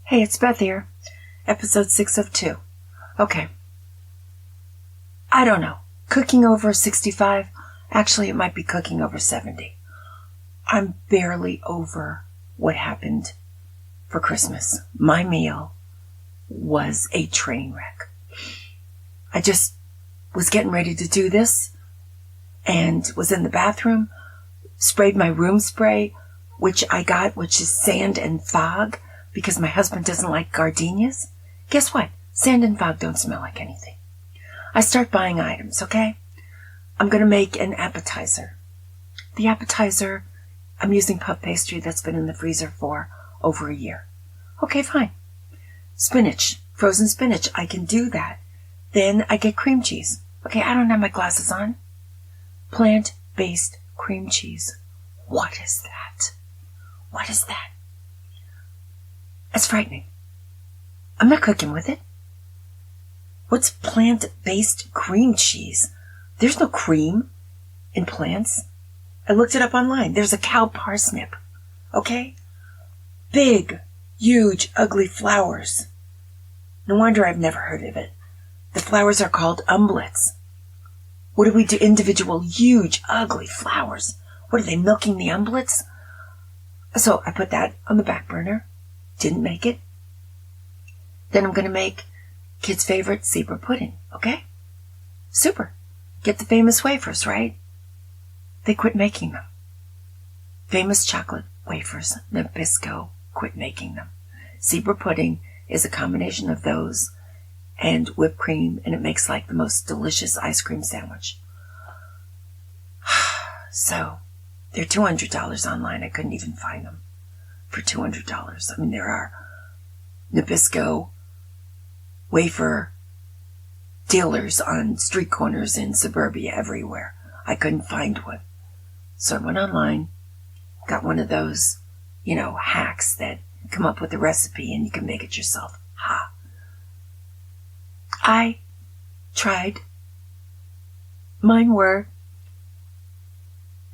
Hey, it's Beth here. Episode 6 of 2. Okay. I don't know. Cooking over 65? Actually, it might be cooking over 70. I'm barely over what happened for Christmas. My meal was a train wreck. I just was getting ready to do this and was in the bathroom, sprayed my room spray, which is sand and fog, because my husband doesn't like gardenias. Guess what? Sand and fog don't smell like anything. I start buying items, okay? I'm going to make an appetizer. The appetizer, I'm using puff pastry that's been in the freezer for over a year. Okay, fine. Spinach, frozen spinach, I can do that. Then I get cream cheese. Okay, I don't have my glasses on. Plant-based cream cheese. What is that? What is that? It's frightening. I'm not cooking with it. What's plant-based cream cheese? There's no cream in plants. I looked it up online. There's a cow parsnip. Okay? Big, huge, ugly flowers. No wonder I've never heard of it. The flowers are called umblets. What do we do? Individual, huge, ugly flowers. What are they, milking the umblets? So I put that on the back burner. Didn't make it. Then I'm going to make kids' favorite zebra pudding. Okay? Super. Get the famous wafers, right? They quit making them. Famous chocolate wafers, Nabisco, quit making them. Zebra pudding is a combination of those and whipped cream, and it makes like the most delicious ice cream sandwich. So, they're $200 online. I couldn't even find them for $200. I mean, there are Nabisco wafer dealers on street corners in suburbia everywhere. I couldn't find one. So I went online, got one of those, hacks that come up with a recipe and you can make it yourself. Ha! I tried. Mine were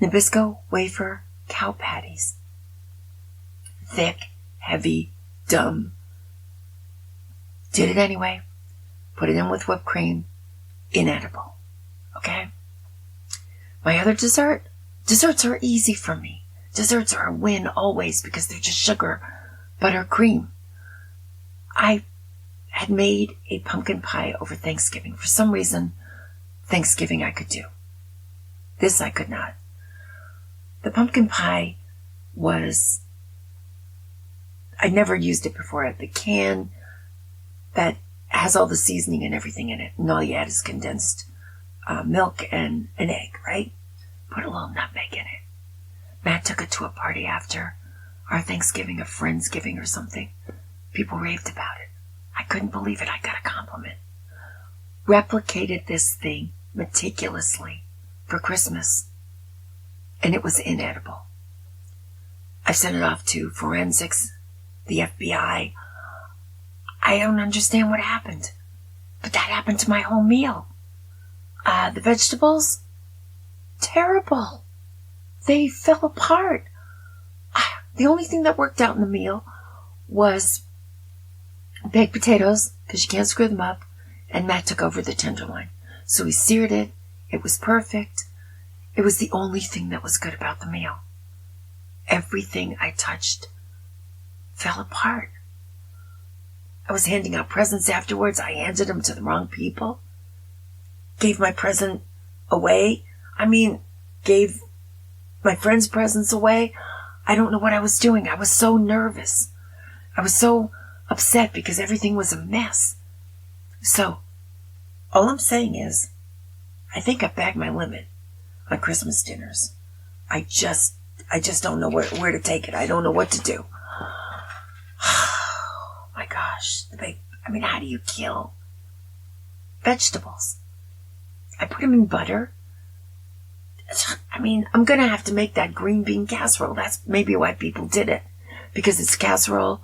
Nabisco wafer cow patties. Thick, heavy, dumb. Did it anyway. Put it in with whipped cream. Inedible. Okay? My other dessert? Desserts are easy for me. Desserts are a win always because they're just sugar, butter, cream. I had made a pumpkin pie over Thanksgiving. For some reason, Thanksgiving I could do. This I could not. The pumpkin pie was... I never used it before. The can that has all the seasoning and everything in it, and all you add is condensed milk and an egg, right? Put a little nutmeg in it. Matt took it to a party after our Thanksgiving, a Friendsgiving or something. People raved about it. I couldn't believe it. I got a compliment. Replicated this thing meticulously for Christmas, and it was inedible. I sent it off to forensics, the FBI. I don't understand what happened, but that happened to my whole meal. The vegetables, terrible. They fell apart. The only thing that worked out in the meal was baked potatoes, because you can't screw them up, and Matt took over the tenderloin. So he seared it. It was perfect. It was the only thing that was good about the meal. Everything I touched fell apart. I was handing out presents afterwards. I handed them to the wrong people. Gave my present away. Gave my friends' presents away. I don't know what I was doing. I was so nervous. I was so upset because everything was a mess. So, all I'm saying is, I think I bagged my limit on Christmas dinners. I just don't know where to take it. I don't know what to do. Oh my gosh. How do you kill vegetables? I put them in butter. I'm going to have to make that green bean casserole. That's maybe why people did it. Because it's casserole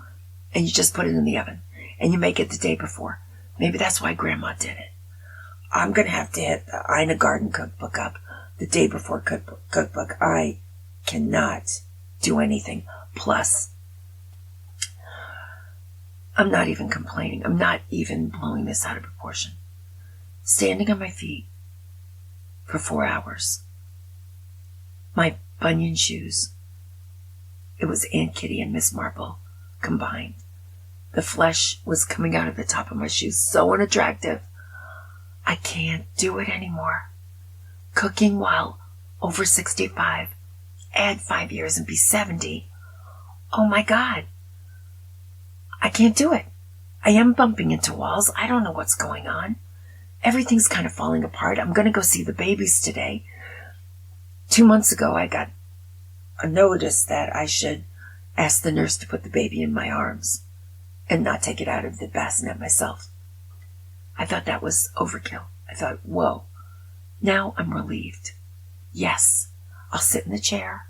and you just put it in the oven. And you make it the day before. Maybe that's why Grandma did it. I'm going to have to hit the Ina Garden cookbook up the day before cookbook. I cannot do anything. Plus, I'm not even complaining. I'm not even blowing this out of proportion. Standing on my feet for 4 hours. My bunion shoes. It was Aunt Kitty and Miss Marple combined. The flesh was coming out of the top of my shoes, so unattractive. I can't do it anymore. Cooking while over 65, add 5 years and be 70. Oh my God. I can't do it. I am bumping into walls. I don't know what's going on. Everything's kind of falling apart. I'm going to go see the babies today. 2 months ago, I got a notice that I should ask the nurse to put the baby in my arms and not take it out of the bassinet myself. I thought that was overkill. I thought, whoa. Now I'm relieved. Yes, I'll sit in the chair,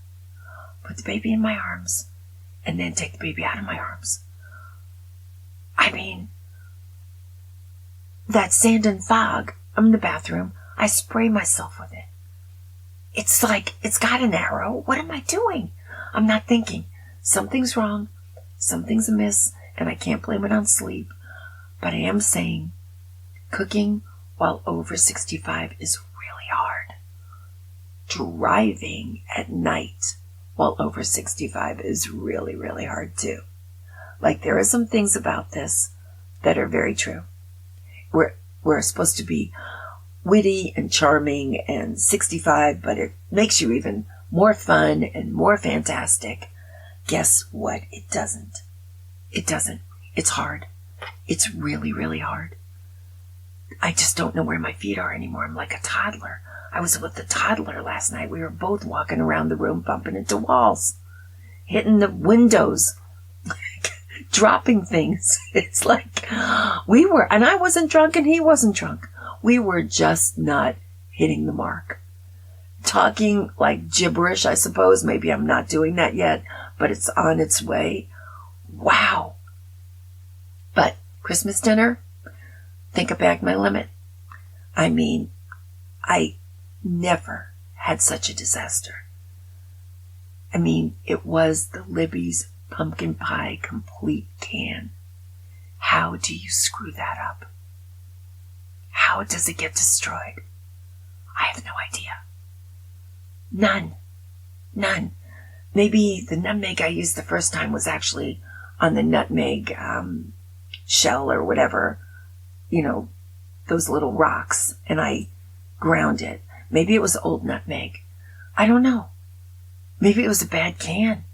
put the baby in my arms, and then take the baby out of my arms. I mean, that sand and fog, I'm in the bathroom, I spray myself with it. It's like, it's got an arrow. What am I doing? I'm not thinking. Something's wrong, something's amiss, and I can't blame it on sleep. But I am saying, cooking while over 65 is really hard. Driving at night while over 65 is really, really hard too. Like, there are some things about this that are very true. We're supposed to be witty and charming and 65, but it makes you even more fun and more fantastic. Guess what? It doesn't. It doesn't. It's hard. It's really, really hard. I just don't know where my feet are anymore. I'm like a toddler. I was with the toddler last night. We were both walking around the room, bumping into walls, hitting the windows, dropping things. It's like we were, and I wasn't drunk and he wasn't drunk. We were just not hitting the mark. Talking like gibberish, I suppose. Maybe I'm not doing that yet, but it's on its way. Wow. But Christmas dinner, think I bagged my limit. I mean, I never had such a disaster. I mean, it was the Libby's pumpkin pie complete can. How do you screw that up? How does it get destroyed? I have no idea. None. Maybe the nutmeg I used the first time was actually on the nutmeg shell or whatever, you know, those little rocks, and I ground it. Maybe it was old nutmeg. I don't know. Maybe it was a bad can.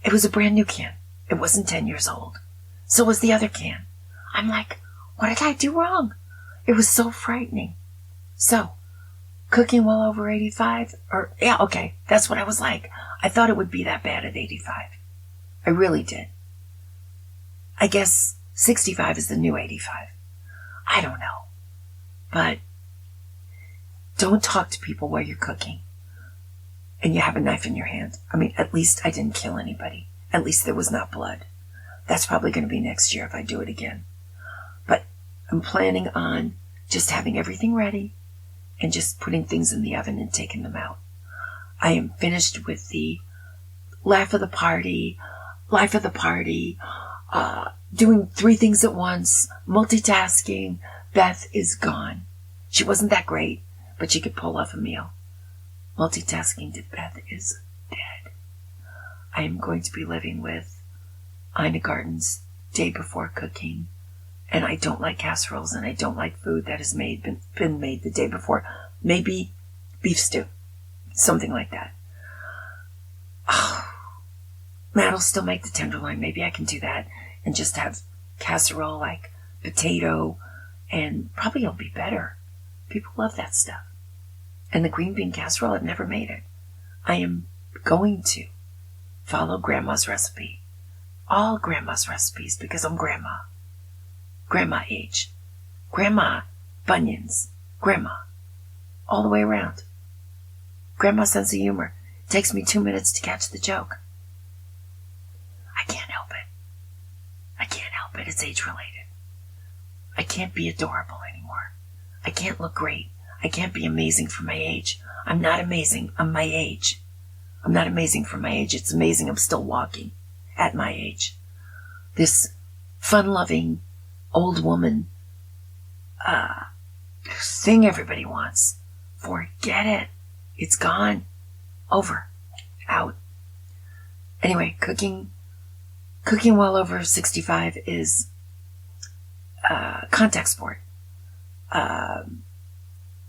It was a brand new can. It wasn't 10 years old. So was the other can. I'm like, what did I do wrong? It was so frightening. So, cooking while over 85? Yeah, okay, that's what I was like. I thought it would be that bad at 85. I really did. I guess 65 is the new 85. I don't know. But don't talk to people while you're cooking and you have a knife in your hand. I mean, at least I didn't kill anybody. At least there was not blood. That's probably going to be next year if I do it again. But I'm planning on just having everything ready and just putting things in the oven and taking them out. I am finished with the life of the party, doing 3 things at once, multitasking. Beth is gone. She wasn't that great, but she could pull off a meal. Multitasking to Beth is dead. I am going to be living with Ina Garten's day before cooking, and I don't like casseroles, and I don't like food that has been made the day before. Maybe beef stew, something like that. Oh, Matt will still make the tenderloin. Maybe I can do that and just have casserole like potato, and probably it'll be better. People love that stuff. And the green bean casserole, I've never made it. I am going to follow Grandma's recipe. All Grandma's recipes, because I'm Grandma. Grandma age. Grandma bunions. Grandma. All the way around. Grandma's sense of humor. It takes me 2 minutes to catch the joke. I can't help it. It's age-related. I can't be adorable anymore. I can't look great. I can't be amazing for my age. I'm not amazing. I'm my age. I'm not amazing for my age. It's amazing I'm still walking at my age. This fun-loving old woman thing everybody wants. Forget it. It's gone. Over. Out. Anyway, cooking while over 65 is contact sport.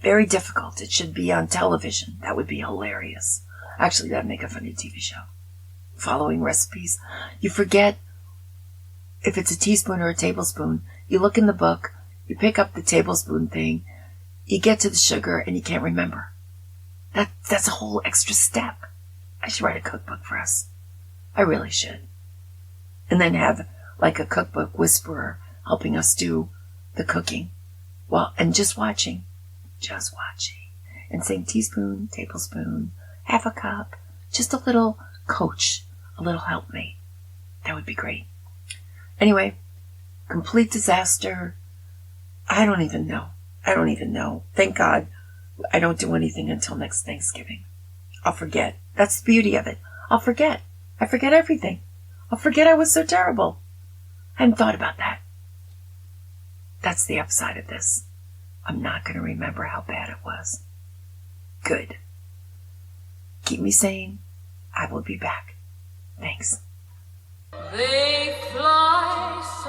Very difficult. It should be on television. That would be hilarious. Actually, that'd make a funny TV show. Following recipes. You forget if it's a teaspoon or a tablespoon. You look in the book, you pick up the tablespoon thing, you get to the sugar, and you can't remember. That's a whole extra step. I should write a cookbook for us. I really should. And then have like a cookbook whisperer helping us do the cooking. Well, and just watching, and saying teaspoon, tablespoon, half a cup, just a little coach, a little helpmate. That would be great. Anyway, complete disaster. I don't even know. Thank God I don't do anything until next Thanksgiving. I'll forget. That's the beauty of it. I'll forget. I forget everything. I'll forget I was so terrible. I hadn't thought about that. That's the upside of this. I'm not going to remember how bad it was. Good. Keep me sane. I will be back. Thanks. They fly